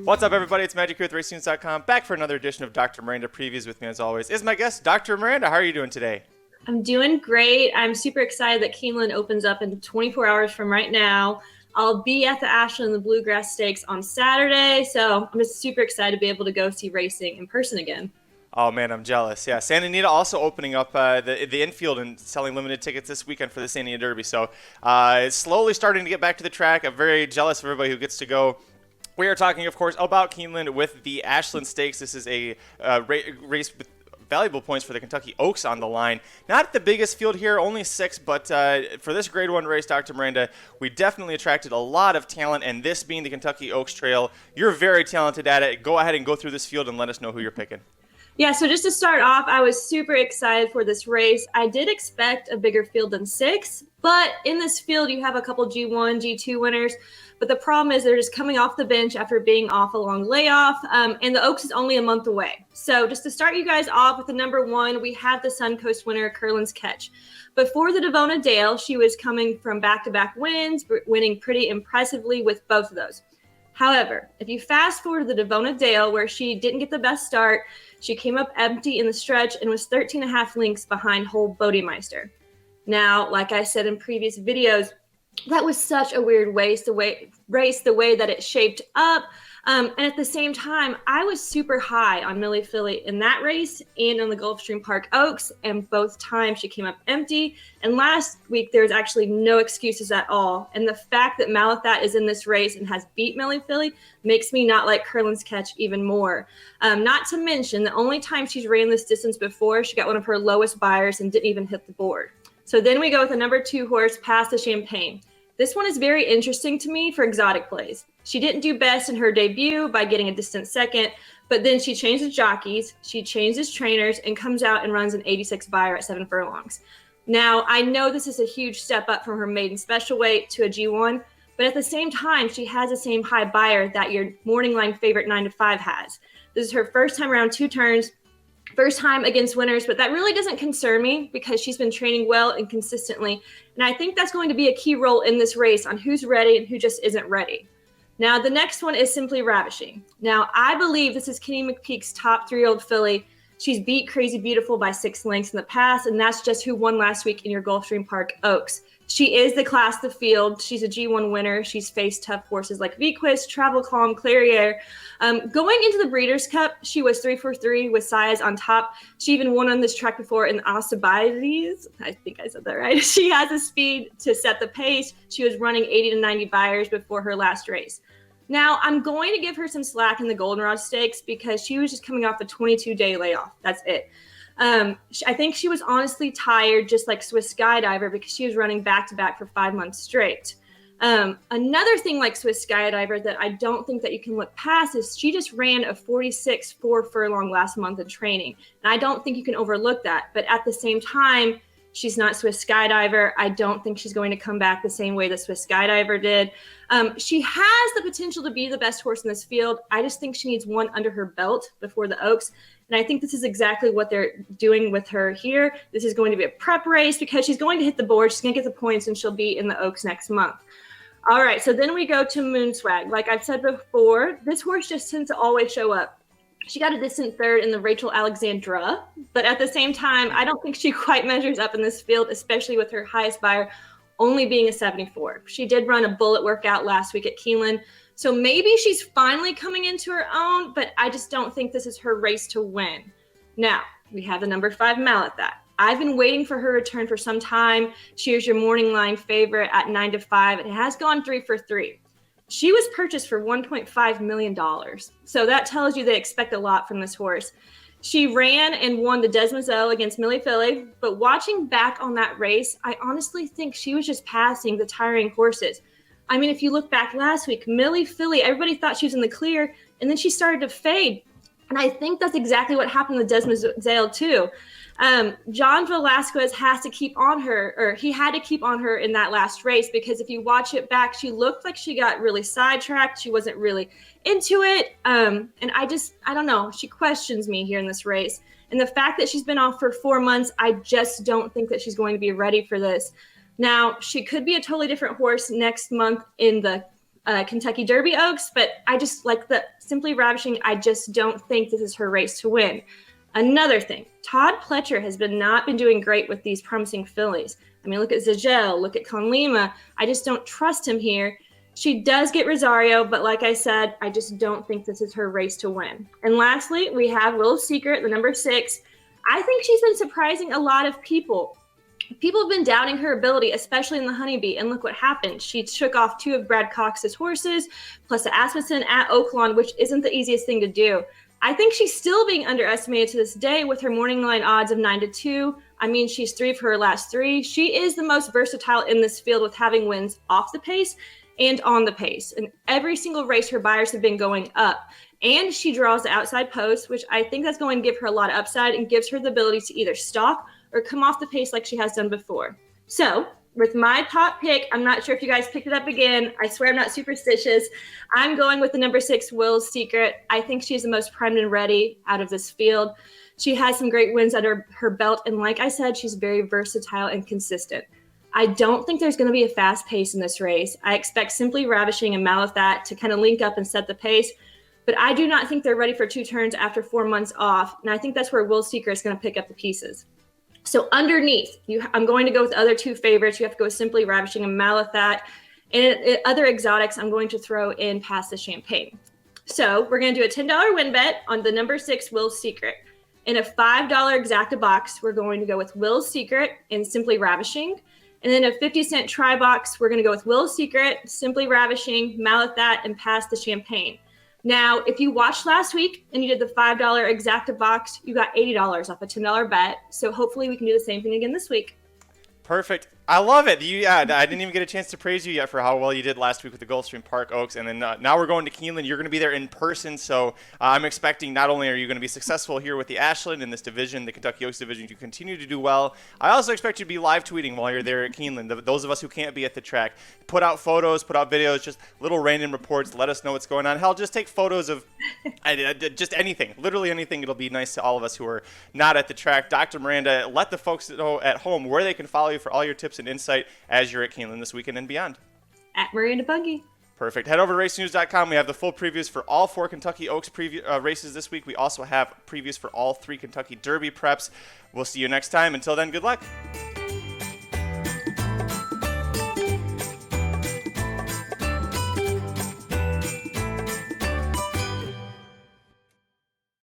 What's up, everybody? It's Magic here with RacingNews.com, back for another edition of Dr. Miranda Previews. With me, as always, is my guest, Dr. Miranda. How are you doing today? I'm doing great. I'm super excited that Keeneland opens up in 24 hours from right now. I'll be at the Ashland the Bluegrass Stakes on Saturday, so I'm just super excited to be able to go see racing in person again. Oh, man, I'm jealous. Yeah, Santa Anita also opening up the infield and selling limited tickets this weekend for the Santa Anita Derby. So it's slowly starting to get back to the track. I'm very jealous of everybody who gets to go. We are talking, of course, about Keeneland with the Ashland Stakes. This is a race with valuable points for the Kentucky Oaks on the line. Not the biggest field here, only 6, but for this Grade 1 race, Dr. Miranda, we definitely attracted a lot of talent, and this being the Kentucky Oaks Trail, you're very talented at it. Go ahead and go through this field and let us know who you're picking. Yeah, so just to start off, I was super excited for this race. I did expect a bigger field than 6, but in this field, you have a couple G1, G2 winners. But the problem is they're just coming off the bench after being off a long layoff, and the Oaks is only a month away. So just to start you guys off with the number 1, we have the Suncoast winner, Curlin's Catch. Before the Devona Dale, she was coming from back-to-back wins, winning pretty impressively with both of those. However, if you fast forward to the Devona Dale, where she didn't get the best start, she came up empty in the stretch and was 13.5 lengths behind Hole Bodemeister. Now, like I said in previous videos, that was such a weird race, the way that it shaped up. And at the same time, I was super high on Millie Philly in that race and on the Gulfstream Park Oaks, and both times she came up empty. And last week, there was actually no excuses at all. And the fact that Malathat is in this race and has beat Millie Philly makes me not like Curlin's Catch even more. Not to mention, the only time she's ran this distance before, she got one of her lowest buyers and didn't even hit the board. So then we go with the number 2 horse, Pass the Champagne. This one is very interesting to me for exotic plays. She didn't do best in her debut by getting a distant second, but then she changes jockeys, she changes trainers, and comes out and runs an 86 buyer at 7 furlongs. Now, I know this is a huge step up from her maiden special weight to a G1, but at the same time, she has the same high buyer that your morning line favorite 9-5 has. This is her first time around 2 turns, first time against winners, but that really doesn't concern me because she's been training well and consistently. And I think that's going to be a key role in this race on who's ready and who just isn't ready. Now, the next one is Simply Ravishing. Now, I believe this is Kenny McPeek's top 3-year-old filly. She's beat Crazy Beautiful by 6 lengths in the past, and that's just who won last week in your Gulfstream Park Oaks. She is the class of the field. She's a G1 winner. She's faced tough horses like Vequist, Travel Calm, Clairiere. Going into the Breeders' Cup, she was 3 for 3 with Saez on top. She even won on this track before in Alcibiades. I think I said that right. She has the speed to set the pace. She was running 80 to 90 buyers before her last race. Now, I'm going to give her some slack in the Goldenrod Stakes because she was just coming off a 22-day layoff. That's it. I think she was honestly tired, just like Swiss Skydiver, because she was running back-to-back for 5 months straight. Another thing like Swiss Skydiver that I don't think that you can look past is she just ran a 46 4 furlong last month in training. And I don't think you can overlook that. But at the same time, she's not Swiss Skydiver. I don't think she's going to come back the same way that Swiss Skydiver did. She has the potential to be the best horse in this field. I just think she needs one under her belt before the Oaks. And I think this is exactly what they're doing with her here. This is going to be a prep race because she's going to hit the board. She's going to get the points, and she'll be in the Oaks next month. All right, so then we go to Moonswag. Like I've said before, this horse just tends to always show up. She got a distant third in the Rachel Alexandra, but at the same time, I don't think she quite measures up in this field, especially with her highest buyer only being a 74. She did run a bullet workout last week at Keeneland, so maybe she's finally coming into her own, but I just don't think this is her race to win. Now, we have the number 5 Malathat. I've been waiting for her return for some time. She is your morning line favorite at 9-5. It has gone 3 for 3. She was purchased for $1.5 million. So that tells you they expect a lot from this horse. She ran and won the Desmoselle against Millie Philly, but watching back on that race, I honestly think she was just passing the tiring horses. I mean, if you look back last week, Millie Philly, everybody thought she was in the clear, and then she started to fade. And I think that's exactly what happened with Desmoselle too. John Velasquez has to keep on her, or he had to keep on her in that last race, because if you watch it back, she looked like she got really sidetracked. She wasn't really into it. And I don't know. She questions me here in this race. And the fact that she's been off for 4 months, I just don't think that she's going to be ready for this. Now, she could be a totally different horse next month in the Kentucky Derby Oaks, but I just like the Simply Ravishing. I just don't think this is her race to win. Another thing, Todd Pletcher has not been doing great with these promising fillies. I mean, look at Zagel, look at Conlima. I just don't trust him here. She does get Rosario, but like I said, I just don't think this is her race to win. And lastly, we have Will Secret, the number 6. I think she's been surprising a lot of people. People have been doubting her ability, especially in the Honeybee, and look what happened. She shook off 2 of Brad Cox's horses, plus the Asmussen at Oaklawn, which isn't the easiest thing to do. I think she's still being underestimated to this day with her morning line odds of 9-2. I mean, she's 3 for her last 3. She is the most versatile in this field with having wins off the pace and on the pace. In every single race, her buyers have been going up. And she draws the outside post, which I think that's going to give her a lot of upside and gives her the ability to either stalk or come off the pace like she has done before. So with my top pick, I'm not sure if you guys picked it up again. I swear I'm not superstitious. I'm going with the number 6, Will's Secret. I think she's the most primed and ready out of this field. She has some great wins under her belt. And like I said, she's very versatile and consistent. I don't think there's going to be a fast pace in this race. I expect Simply Ravishing and Malathat to kind of link up and set the pace. But I do not think they're ready for 2 turns after 4 months off. And I think that's where Will Secret is going to pick up the pieces. So underneath, I'm going to go with the other 2 favorites. You have to go with Simply Ravishing and Malathat. And other exotics, I'm going to throw in Past the Champagne. So we're going to do a $10 win bet on the number 6, Will Secret. In a $5 exacta box, we're going to go with Will Secret and Simply Ravishing. And then a 50-cent try box, we're going to go with Will Secret, Simply Ravishing, Malathat, and Past the Champagne. Now, if you watched last week and you did the $5 exacta box, you got $80 off a $10 bet. So hopefully we can do the same thing again this week. Perfect. I love it. I didn't even get a chance to praise you yet for how well you did last week with the Gulfstream Park Oaks. And then now we're going to Keeneland. You're going to be there in person. So I'm expecting not only are you going to be successful here with the Ashland in this division, the Kentucky Oaks division, to continue to do well. I also expect you to be live tweeting while you're there at Keeneland. Those of us who can't be at the track, put out photos, put out videos, just little random reports. Let us know what's going on. Hell, just take photos of just anything, literally anything. It'll be nice to all of us who are not at the track. Dr. Miranda, let the folks know at home where they can follow you for all your tips and insight as you're at Keeneland this weekend and beyond. At Miranda Buggy. Perfect. Head over to racenews.com. We have the full previews for all 4 Kentucky Oaks races this week. We also have previews for all 3 Kentucky Derby preps. We'll see you next time. Until then, good luck.